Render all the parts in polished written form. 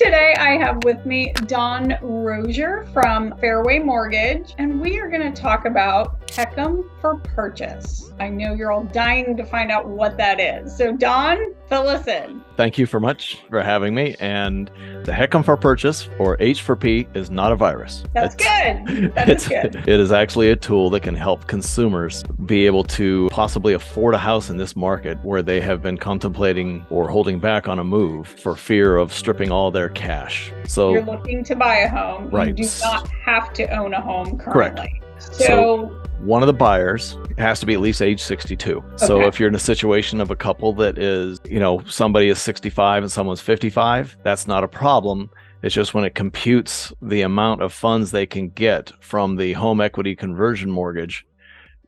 Today I have with me Don Rozier from Fairway Mortgage, and we are going to talk about HECM for purchase. I know you're all dying to find out what that is. So Don, fill us in. Thank you very much for having me. And the HECM for purchase, or H for P, is not a virus. That's good. That's good. It is actually a tool that can help consumers be able to possibly afford a house in this market where they have been contemplating or holding back on a move for fear of stripping all their cash. So you're looking to buy a home. Right. You do not have to own a home currently. Correct. So one of the buyers has to be at least age 62. Okay. So if you're in a situation of a couple that is, somebody is 65 and someone's 55, that's not a problem. It's just when it computes the amount of funds they can get from the home equity conversion mortgage,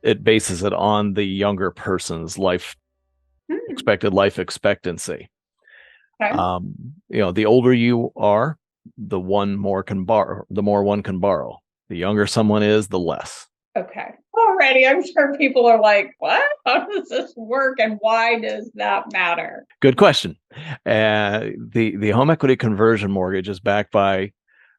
it bases it on the younger person's expected life expectancy. Okay. The older you are, the more one can borrow. The younger someone is, the less. Okay. Already, I'm sure people are like, what? How does this work? And why does that matter? Good question. The home equity conversion mortgage is backed by,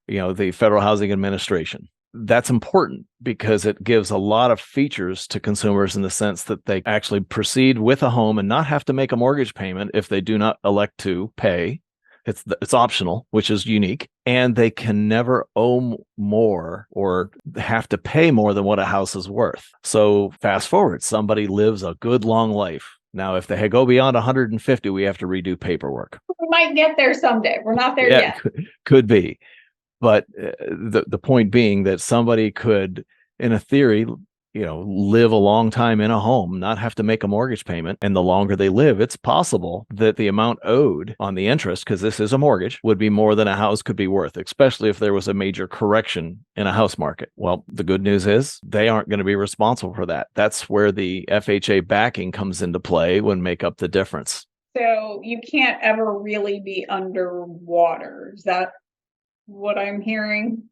the Federal Housing Administration. That's important because it gives a lot of features to consumers in the sense that they actually proceed with a home and not have to make a mortgage payment if they do not elect to pay. It's optional, which is unique, and they can never owe more or have to pay more than what a house is worth. So fast forward, somebody lives a good long life. Now, if they go beyond 150, we have to redo paperwork. We might get there someday. We're not there yet. Could be. But the point being that somebody could, in a theory, live a long time in a home, not have to make a mortgage payment. And the longer they live, it's possible that the amount owed on the interest, because this is a mortgage, would be more than a house could be worth, especially if there was a major correction in a house market. Well, the good news is they aren't going to be responsible for that. That's where the FHA backing comes into play and make up the difference. So you can't ever really be underwater. Is that what I'm hearing?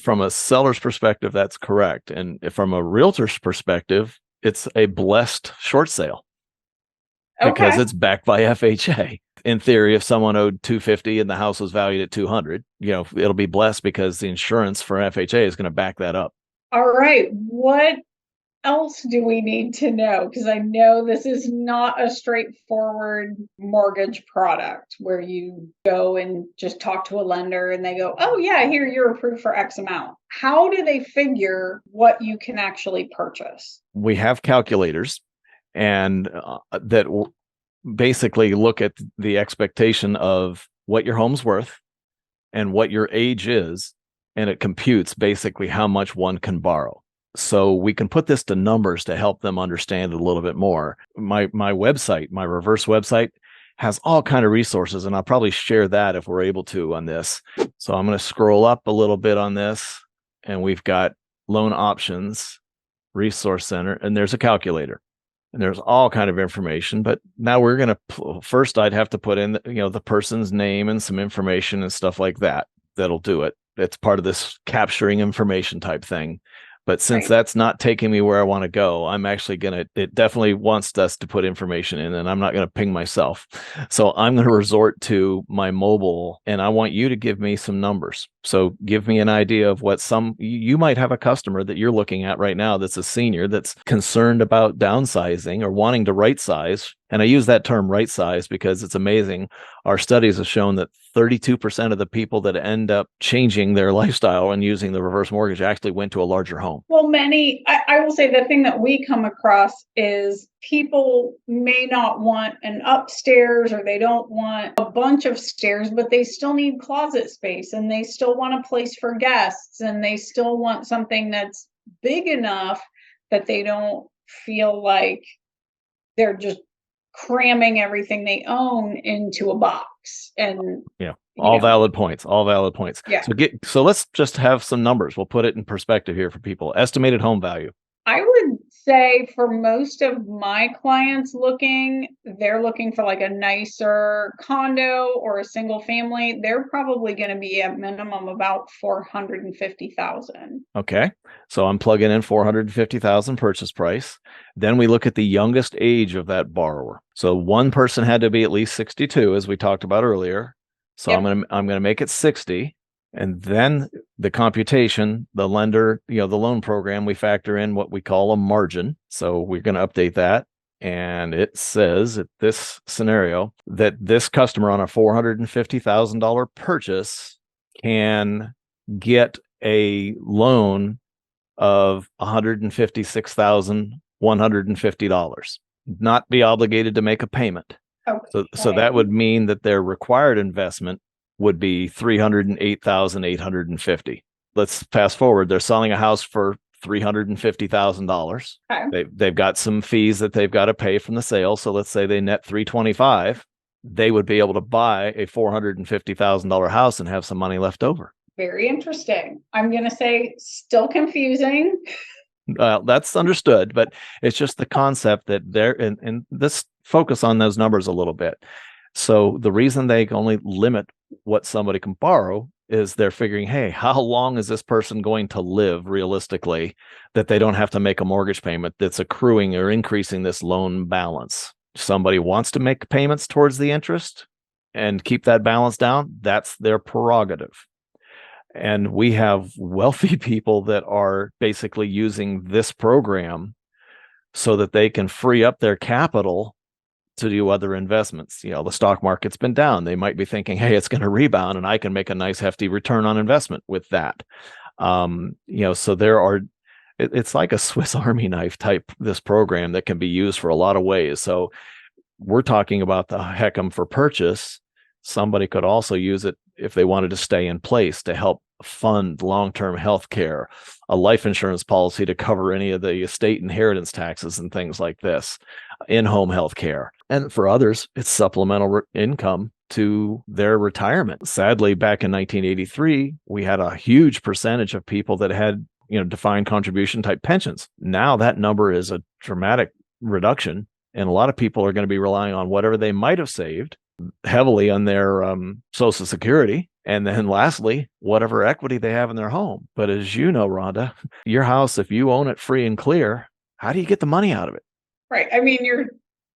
From a seller's perspective, that's correct. And from a realtor's perspective, it's a blessed short sale because it's backed by FHA. In theory, if someone owed $250 and the house was valued at $200, it'll be blessed because the insurance for FHA is going to back that up. All right. What else do we need to know? Because I know this is not a straightforward mortgage product where you go and just talk to a lender and they go, oh yeah, here, you're approved for X amount. How do they figure what you can actually purchase? We have calculators and that basically look at the expectation of what your home's worth and what your age is, and it computes basically how much one can borrow. So we can put this to numbers to help them understand it a little bit more. My website, my reverse website, has all kind of resources, and I'll probably share that if we're able to on this. So I'm going to scroll up a little bit on this, and we've got loan options, resource center, and there's a calculator. And there's all kind of information, but now we're going to, first I'd have to put in, the person's name and some information and stuff like that. That'll do it. It's part of this capturing information type thing. But since that's not taking me where I want to go, I'm actually it definitely wants us to put information in, and I'm not going to ping myself. So I'm going to resort to my mobile, and I want you to give me some numbers. So give me an idea of what you might have a customer that you're looking at right now that's a senior that's concerned about downsizing or wanting to right size. And I use that term right size because it's amazing. Our studies have shown that 32% of the people that end up changing their lifestyle and using the reverse mortgage actually went to a larger home. Well, I will say the thing that we come across is people may not want an upstairs or they don't want a bunch of stairs, but they still need closet space and they still want a place for guests and they still want something that's big enough that they don't feel like they're just cramming everything they own into a box. And all valid points. Yeah. So let's just have some numbers. We'll put it in perspective here for people. Estimated home value. I would say for most of my clients they're looking for like a nicer condo or a single family. They're probably going to be at minimum about $450,000. Okay. So I'm plugging in $450,000 purchase price. Then we look at the youngest age of that borrower. So one person had to be at least 62, as we talked about earlier. So Yep. I'm going to make it 60. And then the computation, the lender, the loan program, we factor in what we call a margin. So we're going to update that. And it says at this scenario that this customer on a $450,000 purchase can get a loan of $156,150, not be obligated to make a payment. Okay. So that would mean that their required investment would be $308,850. Let's fast forward. They're selling a house for $350,000. Okay. They've got some fees that they've got to pay from the sale. So let's say they net $325,000. They would be able to buy a $450,000 house and have some money left over. Very interesting. I'm going to say still confusing. That's understood, but it's just the concept that they're and this focus on those numbers a little bit. So the reason they only limit what somebody can borrow is they're figuring, hey, how long is this person going to live realistically that they don't have to make a mortgage payment that's accruing or increasing this loan balance? Somebody wants to make payments towards the interest and keep that balance down. That's their prerogative. And we have wealthy people that are basically using this program so that they can free up their capital to do other investments. The stock market's been down. They might be thinking, hey, it's going to rebound and I can make a nice hefty return on investment with that. So it's like a Swiss Army knife type, this program that can be used for a lot of ways. So we're talking about the HECM for purchase. Somebody could also use it if they wanted to stay in place to help fund long-term health care, a life insurance policy to cover any of the estate inheritance taxes and things like this, in-home health care. And for others, it's supplemental income to their retirement. Sadly, back in 1983, we had a huge percentage of people that had, defined contribution type pensions. Now that number is a dramatic reduction. And a lot of people are going to be relying on whatever they might have saved heavily on their Social Security. And then lastly, whatever equity they have in their home. But as you know, Rhonda, your house, if you own it free and clear, how do you get the money out of it? Right. I mean, you're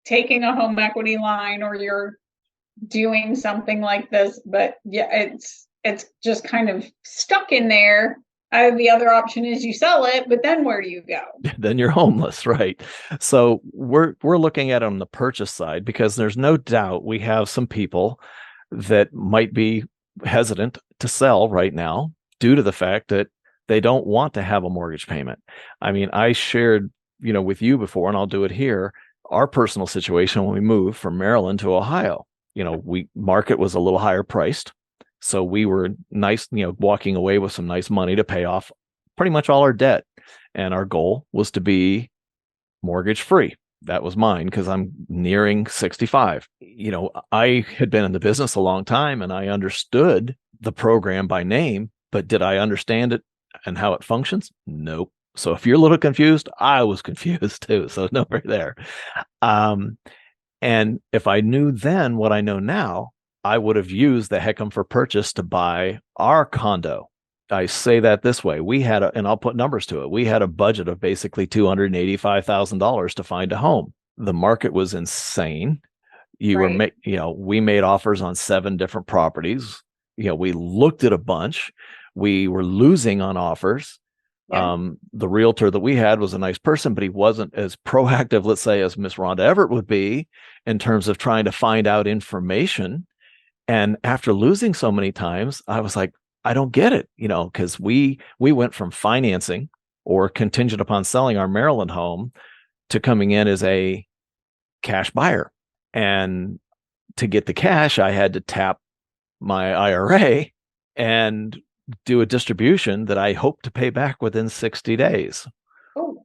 taking a home equity line or you're doing something like this, but yeah, it's just kind of stuck in there. The other option is you sell it, but then where do you go? Then you're homeless, right? So we're looking at it on the purchase side because there's no doubt we have some people that might be hesitant to sell right now due to the fact that they don't want to have a mortgage payment. I mean, I shared, with you before, and I'll do it here, our personal situation when we moved from Maryland to Ohio. Market was a little higher priced. So we were nice, walking away with some nice money to pay off pretty much all our debt. And our goal was to be mortgage free. That was mine because I'm nearing 65. I had been in the business a long time and I understood the program by name, but did I understand it and how it functions? Nope. So if you're a little confused, I was confused too. So nowhere there. And if I knew then what I know now, I would have used the HECM for purchase to buy our condo. I say that this way. And I'll put numbers to it. We had a budget of basically $285,000 to find a home. The market was insane. We made offers on 7 different properties. We looked at a bunch. We were losing on offers. Yeah. The realtor that we had was a nice person, but he wasn't as proactive, let's say, as Miss Rhonda Everett would be in terms of trying to find out information. And after losing so many times, I was like, I don't get it, because we went from financing or contingent upon selling our Maryland home to coming in as a cash buyer. And to get the cash, I had to tap my IRA and do a distribution that I hope to pay back within 60 days. Oh.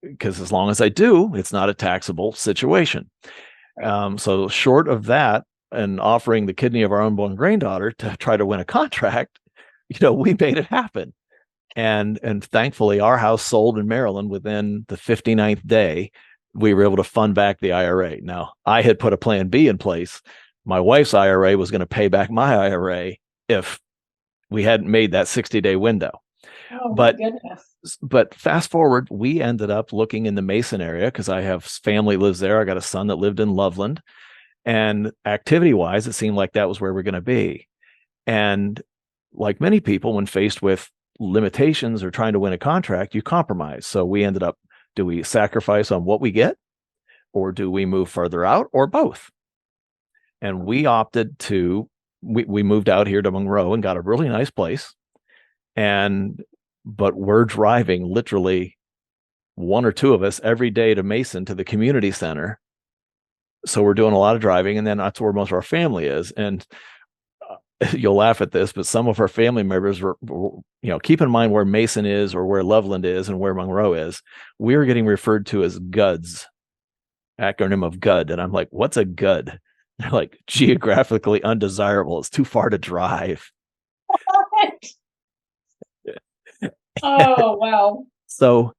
Because as long as I do, it's not a taxable situation. So short of that, and offering the kidney of our unborn granddaughter to try to win a contract, we made it happen. And thankfully, our house sold in Maryland within the 59th day. We were able to fund back the IRA. Now, I had put a plan B in place. My wife's IRA was going to pay back my IRA if we hadn't made that 60-day window. Oh, my goodness. But fast forward, we ended up looking in the Mason area because I have family lives there. I got a son that lived in Loveland. And activity wise, it seemed like that was where we're going to be. And like many people, when faced with limitations or trying to win a contract, you compromise. So we ended up, do we sacrifice on what we get, or do we move further out, or both? And we opted to, we moved out here to Monroe and got a really nice place. But we're driving literally one or two of us every day to Mason, to the community center. So we're doing a lot of driving, and then that's where most of our family is. And you'll laugh at this, but some of our family members were, keep in mind where Mason is or where Loveland is and where Monroe is. We're getting referred to as GUDs, acronym of GUD. And I'm like, what's a GUD? They're like, geographically undesirable. It's too far to drive. What? Oh, wow. So,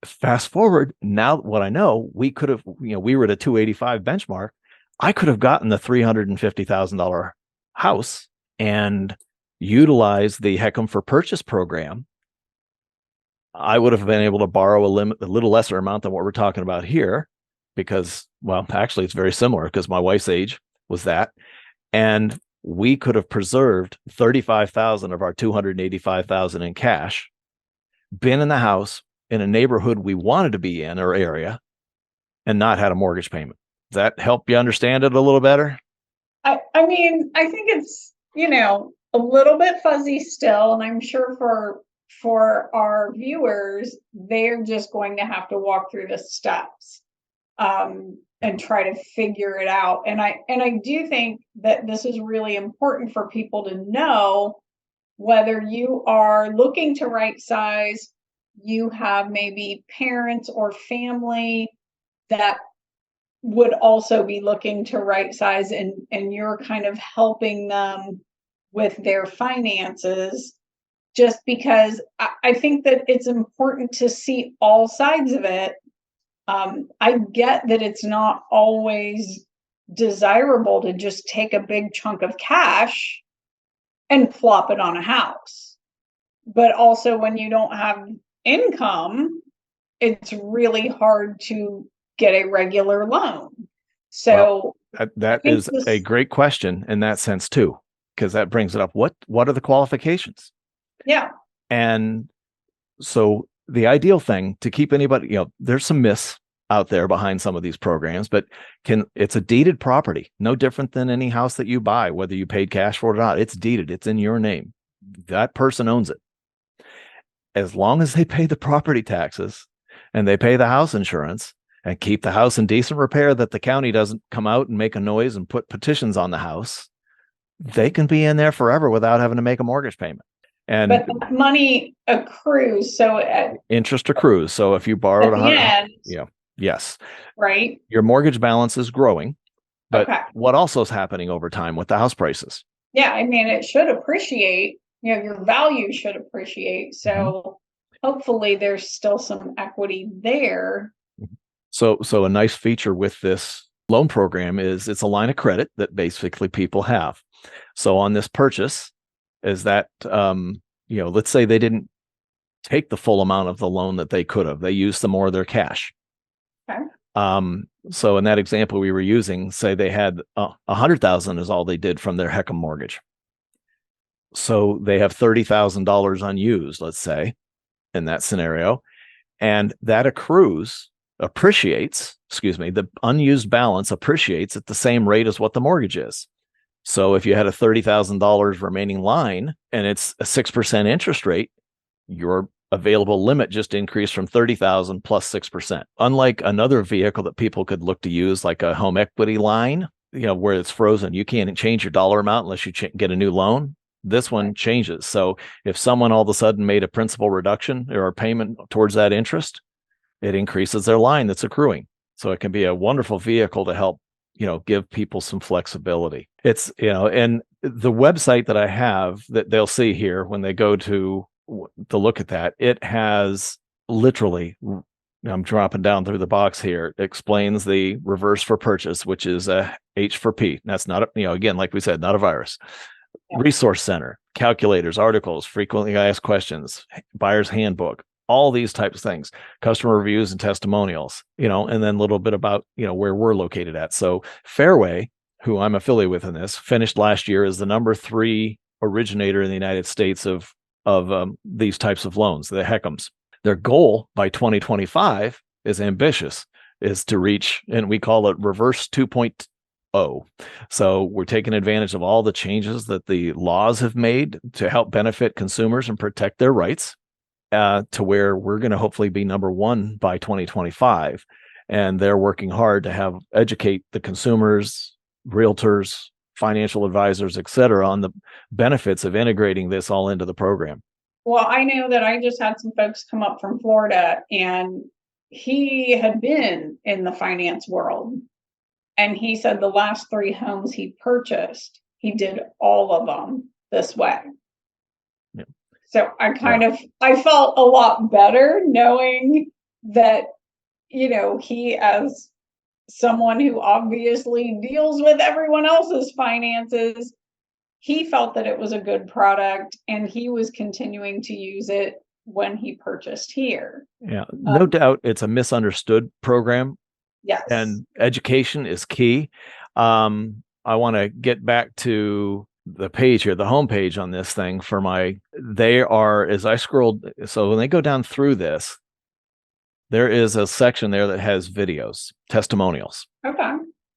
fast forward now, what I know, we could have, we were at a 285 benchmark. I could have gotten the $350,000 house and utilized the HECM for purchase program. I would have been able to borrow a little lesser amount than what we're talking about here, because, well, actually it's very similar because my wife's age was that. And we could have preserved $35,000 of our $285,000 in cash, been in the house in a neighborhood we wanted to be in or area, and not had a mortgage payment. Does that help you understand it a little better? I mean, I think it's, a little bit fuzzy still, and I'm sure for our viewers, they're just going to have to walk through the steps and try to figure it out. And I do think that this is really important for people to know, whether you are looking to right size, you have maybe parents or family that would also be looking to right size, and you're kind of helping them with their finances, just because I think that it's important to see all sides of it. I get that it's not always desirable to just take a big chunk of cash and plop it on a house. But also, when you don't have income, it's really hard to get a regular loan. So that is a great question in that sense too, because that brings it up. What are the qualifications? Yeah. And so the ideal thing to keep anybody, there's some myths out there behind some of these programs, but it's a deeded property, no different than any house that you buy, whether you paid cash for it or not. It's deeded, it's in your name. That person owns it. As long as they pay the property taxes and they pay the house insurance and keep the house in decent repair, that the county doesn't come out and make a noise and put petitions on the house, they can be in there forever without having to make a mortgage payment. But money accrues, so interest accrues. So if you borrowed yes, right, your mortgage balance is growing. But what also is happening over time with the house prices? Yeah, I mean, it should appreciate. Your value should appreciate. So hopefully there's still some equity there. So a nice feature with this loan program is it's a line of credit that basically people have. So on this purchase, is that, let's say they didn't take the full amount of the loan that they could have. They used some more of their cash. Okay. So in that example we were using, say they had $100,000 is all they did from their HECM mortgage. So they have $30,000 unused, let's say, in that scenario, and that appreciates, the unused balance appreciates at the same rate as what the mortgage is. So if you had a $30,000 remaining line and it's a 6% interest rate, your available limit just increased from 30,000 plus 6%. Unlike another vehicle that people could look to use, like a home equity line, where it's frozen, you can't change your dollar amount unless you get a new loan. This one changes. So if someone all of a sudden made a principal reduction or a payment towards that interest, it increases their line that's accruing. So it can be a wonderful vehicle to help, give people some flexibility. It's, and the website that I have that they'll see here when they go to look at that, it has literally, I'm dropping down through the box here, explains the reverse for purchase, which is a H for P. That's not, again, like we said, not a virus. Yeah. Resource center, calculators, articles, frequently asked questions, buyer's handbook, all these types of things, customer reviews and testimonials, and then a little bit about, where we're located at. So Fairway, who I'm affiliated with in this, finished last year as the number 3 originator in the United States of these types of loans, the HECMs. Their goal by 2025 is ambitious, is to reach, and we call it reverse 2.0. So we're taking advantage of all the changes that the laws have made to help benefit consumers and protect their rights, to where we're going to hopefully be number 1 by 2025. And they're working hard to educate the consumers, realtors, financial advisors, et cetera, on the benefits of integrating this all into the program. Well, I know that I just had some folks come up from Florida, and he had been in the finance world. And he said the last 3 homes he purchased, he did all of them this way. Yeah. So I felt a lot better knowing that, he, as someone who obviously deals with everyone else's finances, he felt that it was a good product, and he was continuing to use it when he purchased here. Yeah, no doubt it's a misunderstood program. Yes. And education is key. I want to get back to the page here, the homepage on this thing they are, as I scrolled, so when they go down through this, there is a section there that has videos, testimonials. Okay.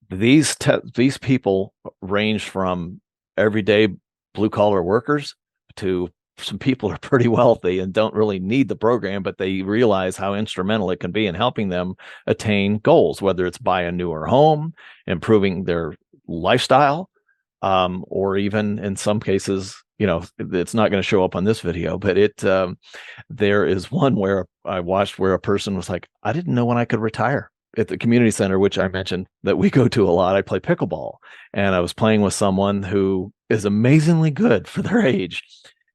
These people range from everyday blue collar workers to some people who are pretty wealthy and don't really need the program, but they realize how instrumental it can be in helping them attain goals, whether it's buy a newer home, improving their lifestyle, or even in some cases, it's not going to show up on this video, but there is one where I watched where a person was like, I didn't know when I could retire. At the community center, which I mentioned that we go to a lot, I play pickleball, and I was playing with someone who is amazingly good for their age.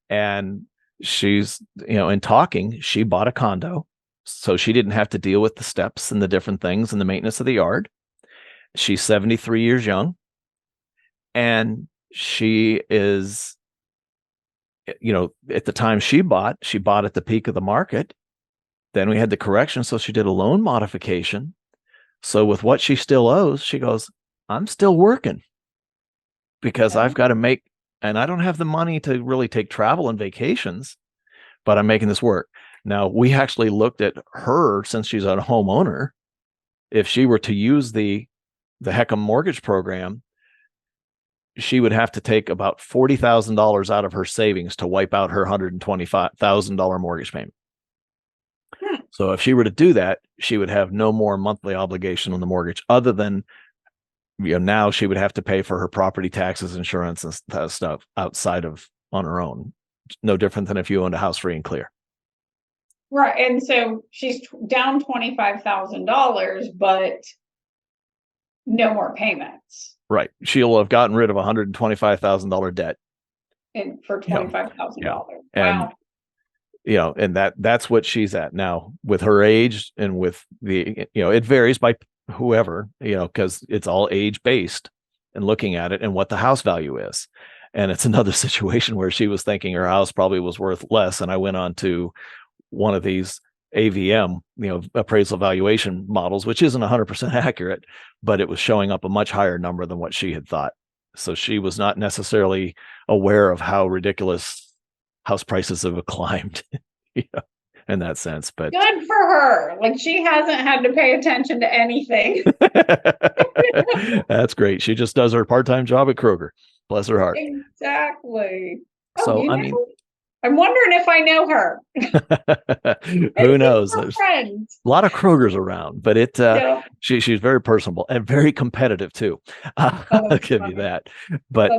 And she's, in talking, she bought a condo, so she didn't have to deal with the steps and the different things and the maintenance of the yard. She's 73 years young, and she is, at the time she bought at the peak of the market. Then we had the correction, so she did a loan modification. So with what she still owes, she goes, I'm still working because I've got to make, and I don't have the money to really take travel and vacations, but I'm making this work. Now, we actually looked at her, since she's a homeowner, if she were to use the HECM mortgage program, she would have to take about $40,000 out of her savings to wipe out her $125,000 mortgage payment. So if she were to do that, she would have no more monthly obligation on the mortgage, other than, now she would have to pay for her property taxes, insurance, and that stuff outside of on her own. No different than if you owned a house free and clear. Right. And so she's down $25,000, but no more payments. Right. She'll have gotten rid of $125,000 debt. And for $25,000. Yeah. Wow. And that's what she's at now with her age, and with the, it varies by whoever, because it's all age based and looking at it and what the house value is. And it's another situation where she was thinking her house probably was worth less. And I went on to one of these AVM, appraisal valuation models, which isn't 100% accurate, but it was showing up a much higher number than what she had thought. So she was not necessarily aware of how ridiculous house prices have climbed, in that sense. But good for her. Like, she hasn't had to pay attention to anything. That's great. She just does her part-time job at Kroger. Bless her heart. Exactly. So, I mean, I'm wondering if I know her. Who knows? There's friends. a lot of Krogers around, but she's very personable and very competitive too. I'll give you that. But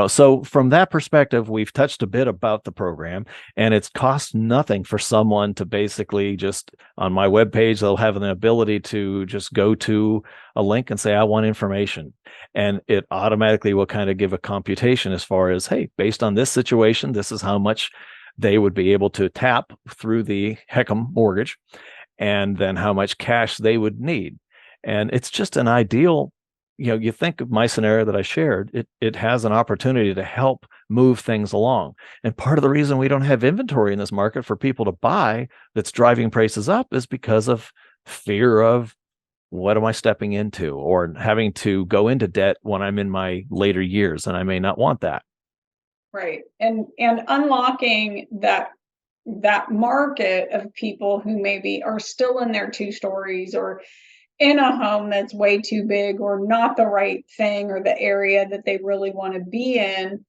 so from that perspective, we've touched a bit about the program, and it's cost nothing for someone to basically just, on my webpage, they'll have an ability to just go to a link and say, I want information. And it automatically will kind of give a computation as far as, hey, based on this situation, this is how much they would be able to tap through the HECM mortgage, and then how much cash they would need. And it's just an ideal, you think of my scenario that I shared, it has an opportunity to help move things along. And part of the reason we don't have inventory in this market for people to buy that's driving prices up is because of fear of, what am I stepping into, or having to go into debt when I'm in my later years, and I may not want that. Right. And unlocking that market of people who maybe are still in their 2 stories, or in a home that's way too big, or not the right thing, or the area that they really want to be in,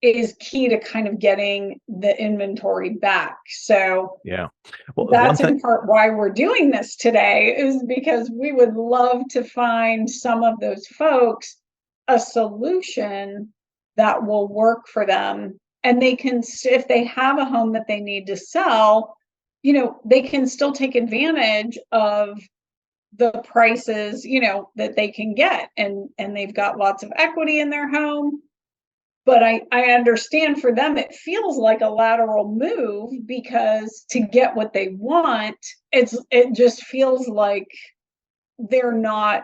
is key to kind of getting the inventory back. So Yeah. Well, one that's thing, in part why we're doing this today, is because we would love to find some of those folks a solution that will work for them. And they can, if they have a home that they need to sell, they can still take advantage of the prices, that they can get. And they've got lots of equity in their home. But I understand for them, it feels like a lateral move, because to get what they want, it just feels like they're not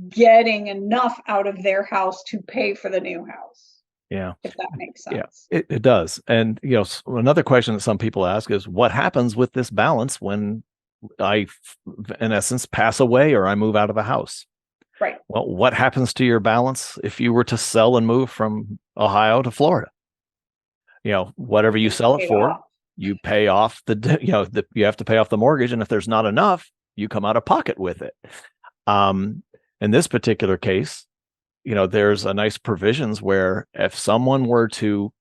getting enough out of their house to pay for the new house, yeah, if that makes yeah, sense. it does. And, another question that some people ask is, what happens with this balance when I, in essence, pass away or I move out of the house? Right. Well, what happens to your balance if you were to sell and move from Ohio to Florida? Whatever you sell it for, you pay off you have to pay off the mortgage. And if there's not enough, you come out of pocket with it. In this particular case, there's a nice provisions where if someone were to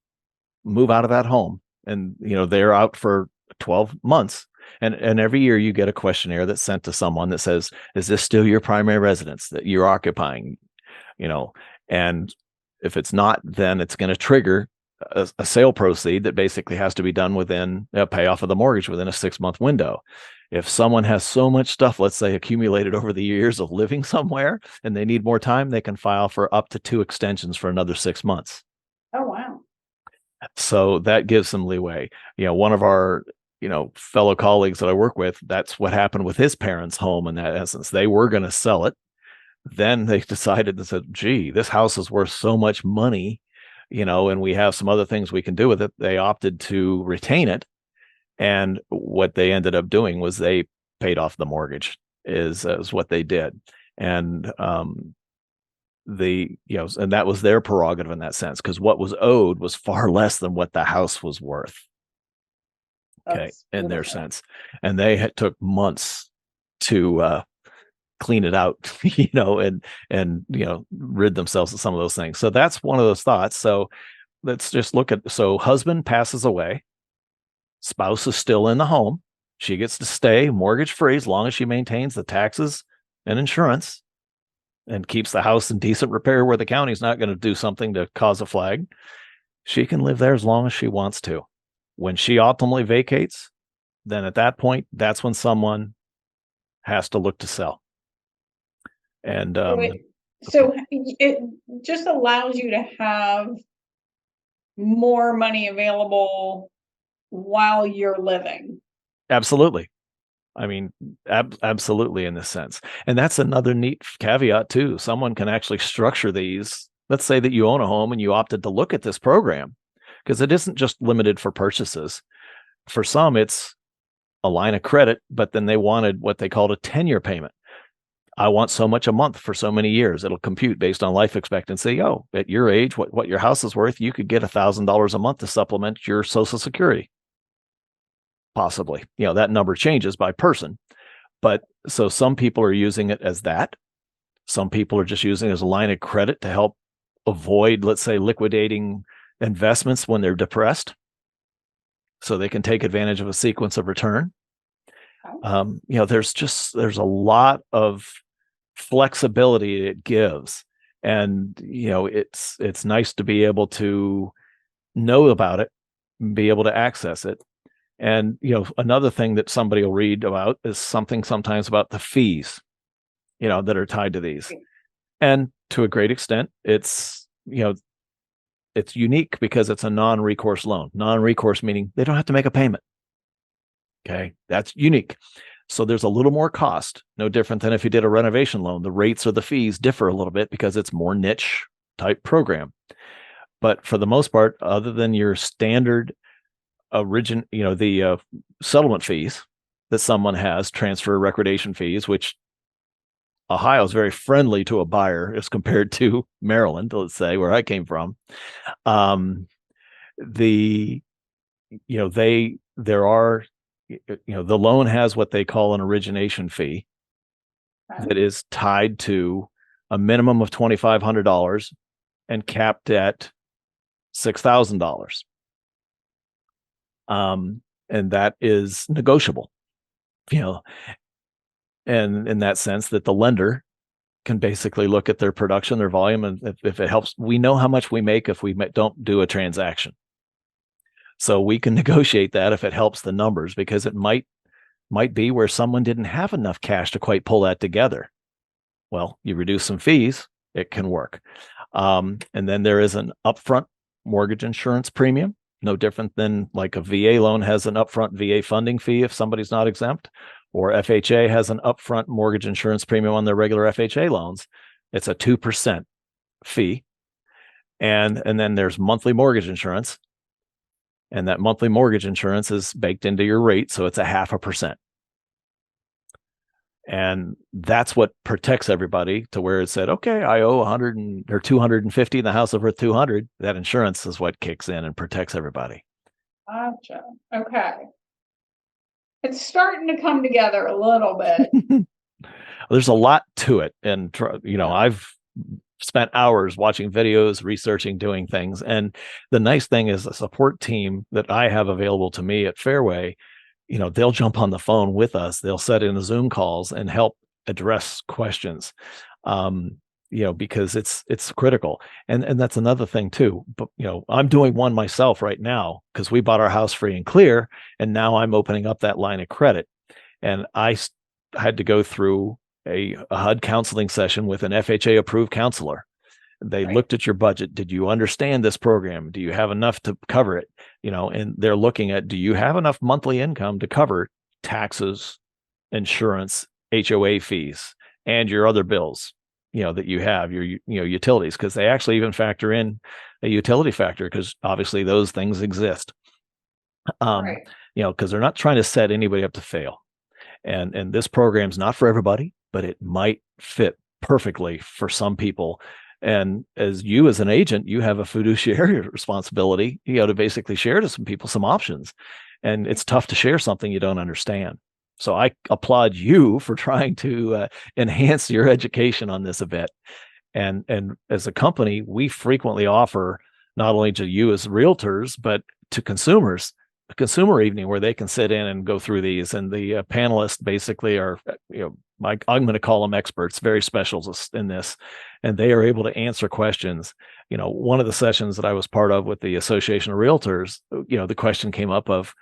move out of that home and, they're out for 12 months, and every year you get a questionnaire that's sent to someone that says, is this still your primary residence that you're occupying? And if it's not, then it's going to trigger a sale proceed that basically has to be done within a payoff of the mortgage within a 6-month window. If someone has so much stuff, let's say, accumulated over the years of living somewhere, and they need more time, they can file for up to 2 extensions for another 6 months. Oh, wow. So that gives some leeway. One of our fellow colleagues that I work with, that's what happened with his parents' home. In that essence, they were going to sell it. Then they decided and said, gee, this house is worth so much money, and we have some other things we can do with it. They opted to retain it. And what they ended up doing was they paid off the mortgage is what they did. And, and that was their prerogative in that sense, because what was owed was far less than what the house was worth. Okay. In their sense. And they took months to, clean it out, and rid themselves of some of those things. So that's one of those thoughts. So let's just look at, so husband passes away, spouse is still in the home. She gets to stay mortgage free as long as she maintains the taxes and insurance and keeps the house in decent repair where the county's not going to do something to cause a flag. She can live there as long as she wants to. When she ultimately vacates, then at that point, that's when someone has to look to sell. And so it just allows you to have more money available while you're living. Absolutely. I mean, absolutely, in this sense. And that's another neat caveat too. Someone can actually structure these. Let's say that you own a home and you opted to look at this program, because it isn't just limited for purchases. For some, it's a line of credit, but then they wanted what they called a 10-year payment. I want so much a month for so many years. It'll compute based on life expectancy. Oh, at your age, what your house is worth, you could get $1,000 a month to supplement your Social Security. Possibly, that number changes by person. But so some people are using it as that. Some people are just using it as a line of credit to help avoid, let's say, liquidating investments when they're depressed, so they can take advantage of a sequence of return. There's a lot of flexibility it gives, and it's nice to be able to know about it, be able to access it. And another thing that somebody will read about is something sometimes about the fees that are tied to these, and to a great extent it's unique because it's a non-recourse loan. Non-recourse meaning they don't have to make a payment. Okay, that's unique. So there's a little more cost, no different than if you did a renovation loan. The rates or the fees differ a little bit because it's more niche type program. But for the most part, other than your standard the settlement fees that someone has, transfer recordation fees, which Ohio is very friendly to a buyer as compared to Maryland, let's say, where I came from. The there are the loan has what they call an origination fee that is tied to a minimum of $2,500 and capped at $6,000. And that is negotiable, and in that sense that the lender can basically look at their production, their volume, and if it helps, we know how much we make if we don't do a transaction. So we can negotiate that if it helps the numbers, because it might be where someone didn't have enough cash to quite pull that together. Well, you reduce some fees, it can work. And then there is an upfront mortgage insurance premium, no different than like a VA loan has an upfront VA funding fee if somebody's not exempt, or FHA has an upfront mortgage insurance premium on their regular FHA loans. It's a 2% fee. And then there's monthly mortgage insurance. And that monthly mortgage insurance is baked into your rate, so it's a 0.5%. And that's what protects everybody, to where it said, okay, I owe 100 or 250 in the house over 200. That insurance is what kicks in and protects everybody. Gotcha. Okay. It's starting to come together a little bit. There's a lot to it. And, I've spent hours watching videos, researching, doing things. And the nice thing is the support team that I have available to me at Fairway, they'll jump on the phone with us. They'll set in the Zoom calls and help address questions, because it's critical. And that's another thing too. But, I'm doing one myself right now because we bought our house free and clear. And now I'm opening up that line of credit. And I had to go through a HUD counseling session with an FHA approved counselor. They looked at your budget. Did you understand this program? Do you have enough to cover it? And they're looking at, do you have enough monthly income to cover taxes, insurance, HOA fees, and your other bills, that you have, your, utilities, because they actually even factor in a utility factor, because obviously those things exist. Because they're not trying to set anybody up to fail. And this program's not for everybody, but it might fit perfectly for some people. And as an agent, you have a fiduciary responsibility, to basically share to some people some options. And it's tough to share something you don't understand. So I applaud you for trying to enhance your education on this a bit. And as a company, we frequently offer, not only to you as realtors, but to consumers, a consumer evening where they can sit in and go through these. And the panelists basically are, I'm going to call them experts, very specialists in this, and they are able to answer questions. One of the sessions that I was part of with the Association of Realtors, the question came up of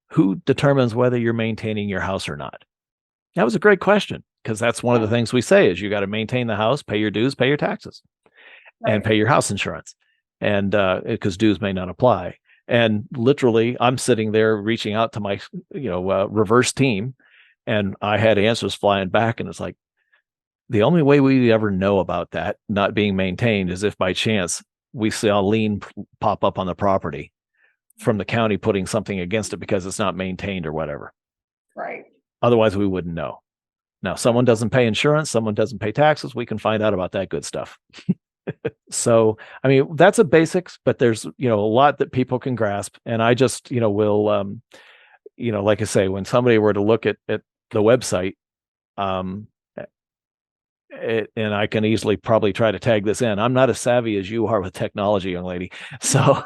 who determines whether you're maintaining your house or not. That was a great question, because that's one of the things we say is you got to maintain the house, pay your dues, pay your taxes, and pay your house insurance. And because dues may not apply. And literally, I'm sitting there reaching out to my, reverse team, and I had answers flying back. And it's like, the only way we ever know about that not being maintained is if by chance we see a lien pop up on the property from the county putting something against it because it's not maintained or whatever. Right. Otherwise, we wouldn't know. Now, someone doesn't pay insurance, someone doesn't pay taxes, we can find out about that good stuff. So, I mean, that's a basics, but there's, a lot that people can grasp. And I just, will, like I say, when somebody were to look at the website, and I can easily probably try to tag this in. I'm not as savvy as you are with technology, young lady. So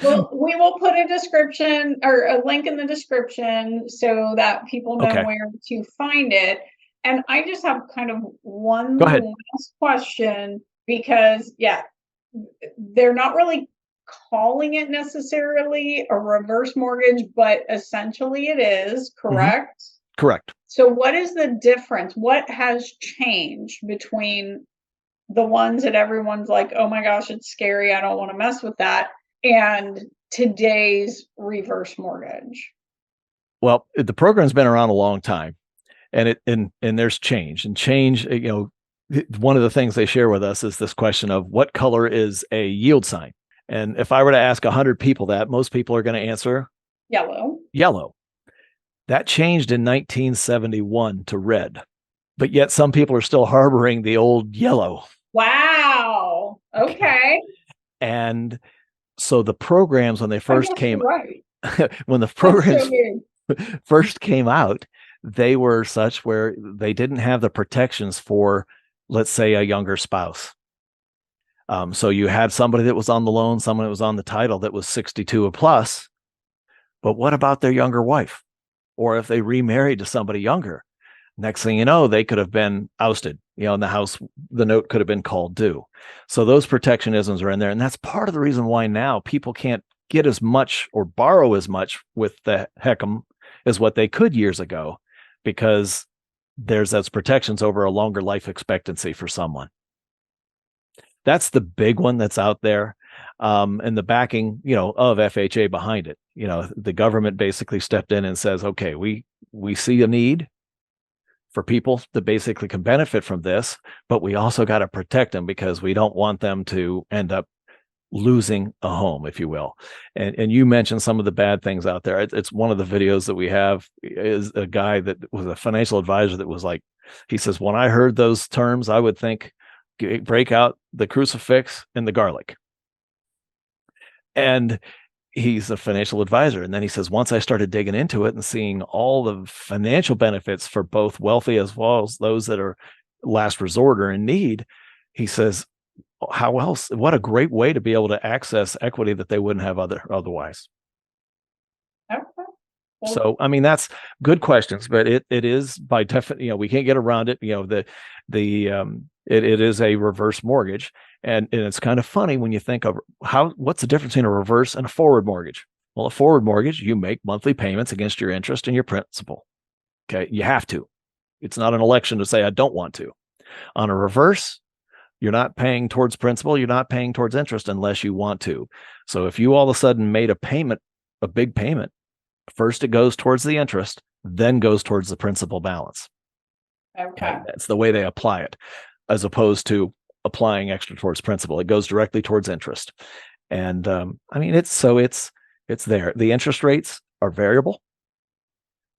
well, we will put a description or a link in the description so that people know where to find it. And I just have kind of one last question, because they're not really calling it necessarily a reverse mortgage, but essentially it is, correct? Mm-hmm. Correct. So what is the difference? What has changed between the ones that everyone's like, oh my gosh, it's scary, I don't want to mess with that, and today's reverse mortgage? Well, the program's been around a long time, and there's change. And change, one of the things they share with us is this question of what color is a yield sign? And if I were to ask 100 people that, most people are going to answer yellow. That changed in 1971 to red, but yet some people are still harboring the old yellow. Wow. Okay. And so the programs, when they first came, right. when the programs first came out, they were such where they didn't have the protections for, let's say, a younger spouse. So you had somebody that was on the loan, someone that was on the title that was 62 or plus, but what about their younger wife? Or if they remarried to somebody younger, next thing you know, they could have been ousted, in the house, the note could have been called due. So those protectionisms are in there. And that's part of the reason why now people can't get as much or borrow as much with the HECM as what they could years ago, because there's those protections over a longer life expectancy for someone. That's the big one that's out there. And the backing, of FHA behind it. The government basically stepped in and says, okay, we see a need for people that basically can benefit from this, but we also got to protect them because we don't want them to end up losing a home, if you will. And you mentioned some of the bad things out there. It's one of the videos that we have is a guy that was a financial advisor that was like, he says, when I heard those terms, I would think, break out the crucifix and the garlic. And he's a financial advisor. And then he says, once I started digging into it and seeing all the financial benefits for both wealthy as well as those that are last resort or in need, he says, how else? What a great way to be able to access equity that they wouldn't have otherwise. Okay. Well, So, I mean, that's good questions, but it is by definition, we can't get around it. It is a reverse mortgage. And it's kind of funny when you think of what's the difference between a reverse and a forward mortgage? Well, a forward mortgage, you make monthly payments against your interest and your principal. Okay. You have to. It's not an election to say, I don't want to. On a reverse, you're not paying towards principal. You're not paying towards interest unless you want to. So if you all of a sudden made a big payment, first it goes towards the interest, then goes towards the principal balance. Okay. That's the way they apply it, as opposed to applying extra towards principal. It goes directly towards interest. And it's there. The interest rates are variable.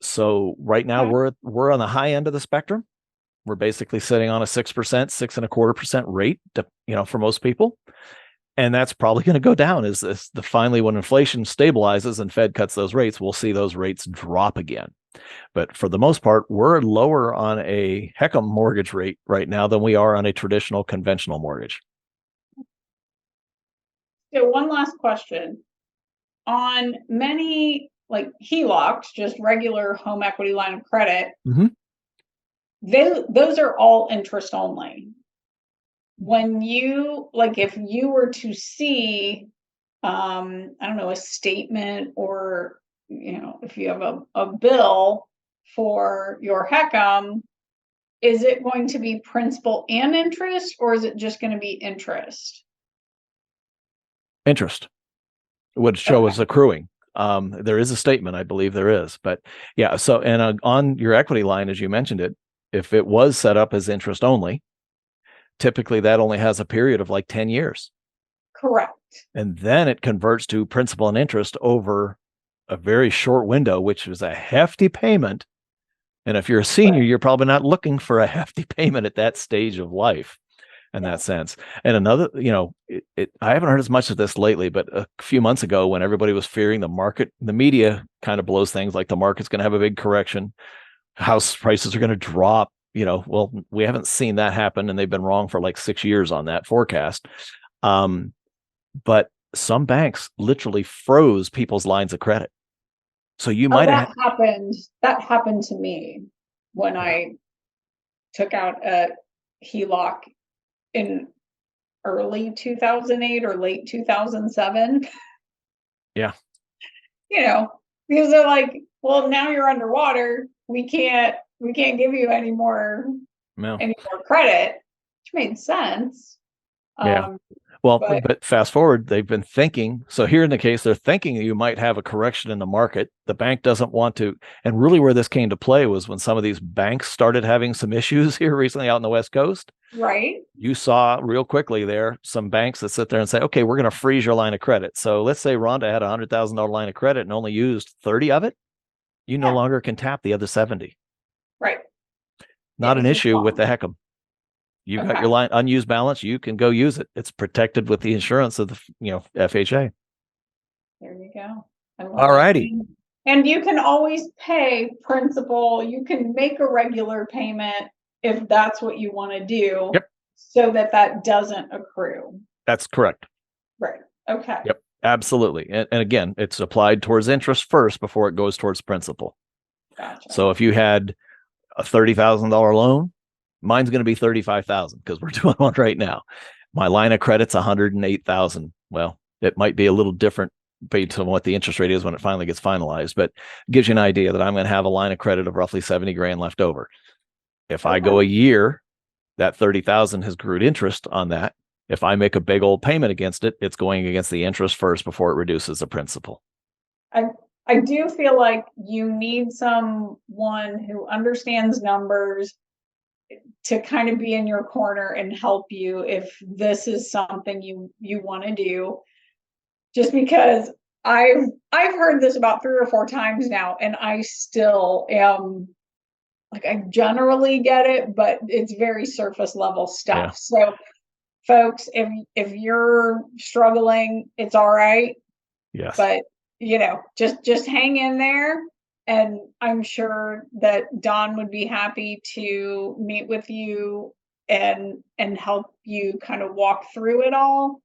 So right now we're on the high end of the spectrum. We're basically sitting on a 6%, 6.25% rate, for most people. And that's probably going to go down as finally when inflation stabilizes and Fed cuts those rates, we'll see those rates drop again. But for the most part, we're lower on a HECM mortgage rate right now than we are on a traditional conventional mortgage. So one last question. On many like HELOCs, just regular home equity line of credit, those are all interest only. When if you were to see, I don't know, a statement or, if you have a bill for your HECM, is it going to be principal and interest, or is it just going to be interest? Interest would show as accruing. There is a statement, I believe there is, but yeah. So, and on your equity line, as you mentioned it, if it was set up as interest only, typically that only has a period of like 10 years. Correct. And then it converts to principal and interest over a very short window, which is a hefty payment. And if you're a senior, you're probably not looking for a hefty payment at that stage of life in that sense. And another, I haven't heard as much of this lately, but a few months ago when everybody was fearing the market, the media kind of blows things like the market's going to have a big correction, house prices are going to drop. Well, we haven't seen that happen, and they've been wrong for like 6 years on that forecast. But some banks literally froze people's lines of credit. So you might have happened. That happened to me when I took out a HELOC in early 2008 or late 2007. Yeah. Because they're like, well, now you're underwater. We can't give you any more credit, which made sense. Yeah. Well, but fast forward, they've been thinking. So here in the case, they're thinking you might have a correction in the market. The bank doesn't want to. And really where this came to play was when some of these banks started having some issues here recently out in the West Coast. Right. You saw real quickly there some banks that sit there and say, okay, we're going to freeze your line of credit. So let's say Rhonda had $100,000 line of credit and only used 30 of it. You no Yeah. longer can tap the other 70. Right. Not If an you issue with want. the HECM. You've got Okay. your line unused balance. You can go use it. It's protected with the insurance of the, FHA. There you go. I love All it. righty. And you can always pay principal. You can make a regular payment if that's what you want to do. Yep. So that doesn't accrue. That's correct. Right. Okay. Yep. Absolutely. And again, it's applied towards interest first before it goes towards principal. Gotcha. So if you had a $30,000 loan, mine's going to be 35,000 because we're doing one right now. My line of credit's 108,000. Well, it might be a little different based on what the interest rate is when it finally gets finalized, but it gives you an idea that I'm going to have a line of credit of roughly 70 grand left over. If I go a year, that 30,000 has accrued interest on that. If I make a big old payment against it, it's going against the interest first before it reduces the principal. I do feel like you need someone who understands numbers to kind of be in your corner and help you if this is something you want to do. Just because I've heard this about 3 or 4 times now, and I still am like, I generally get it, but it's very surface level stuff. Yeah. So folks, if you're struggling, it's all right. Yes. But just hang in there. And I'm sure that Don would be happy to meet with you and help you kind of walk through it all.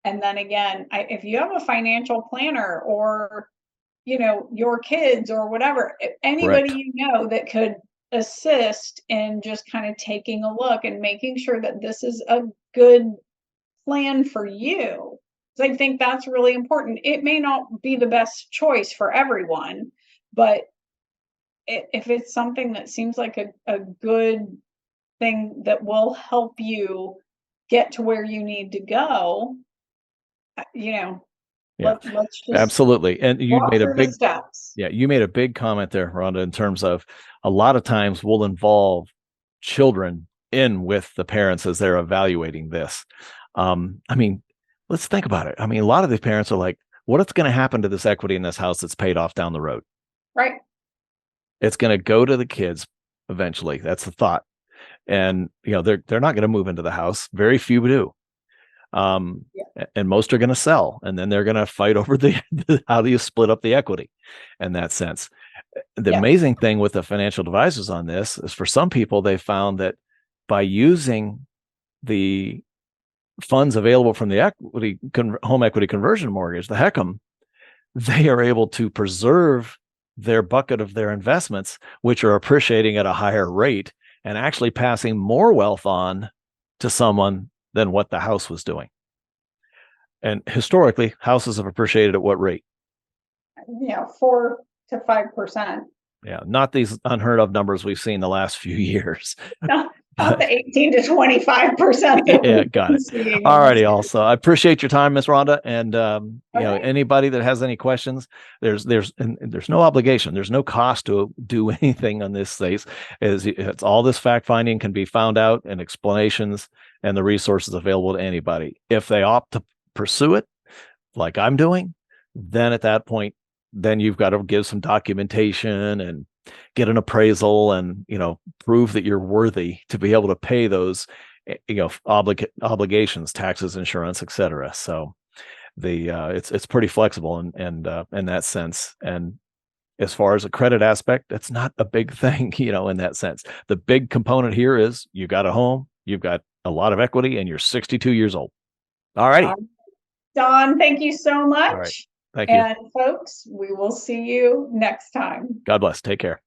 And then again, if you have a financial planner or, your kids or whatever, anybody Correct. that could assist in just kind of taking a look and making sure that this is a good plan for you. So I think that's really important. It may not be the best choice for everyone, but if it's something that seems like a good thing that will help you get to where you need to go, Yeah, let's just absolutely. And you walk made a through the big, steps. you made a big comment there, Rhonda, in terms of a lot of times we'll involve children in with the parents as they're evaluating this. I mean, let's think about it. I mean, a lot of the parents are like, what's going to happen to this equity in this house that's paid off down the road? Right. It's going to go to the kids eventually. That's the thought. And, they're not going to move into the house. Very few do. And most are going to sell, and then they're going to fight over how do you split up the equity in that sense. The amazing thing with the financial advisors on this is for some people, they found that by using the funds available from the home equity conversion mortgage, the HECM, they are able to preserve their bucket of their investments, which are appreciating at a higher rate and actually passing more wealth on to someone than what the house was doing. And historically, houses have appreciated at what rate? 4 to 5%. Yeah, not these unheard of numbers we've seen the last few years. Not the 18 to 25%. Yeah, got it. All righty. Also, I appreciate your time, Miss Rhonda. And anybody that has any questions, there's no obligation. There's no cost to do anything on this space. It's all this fact finding can be found out and explanations and the resources available to anybody. If they opt to pursue it, like I'm doing, then at that point, then you've got to give some documentation and get an appraisal and, prove that you're worthy to be able to pay those, obligations, taxes, insurance, et cetera. So it's pretty flexible in that sense. And as far as a credit aspect, that's not a big thing, in that sense. The big component here is you got a home, you've got a lot of equity, and you're 62 years old. All righty. Don, thank you so much. All right. Thank you. And folks, we will see you next time. God bless. Take care.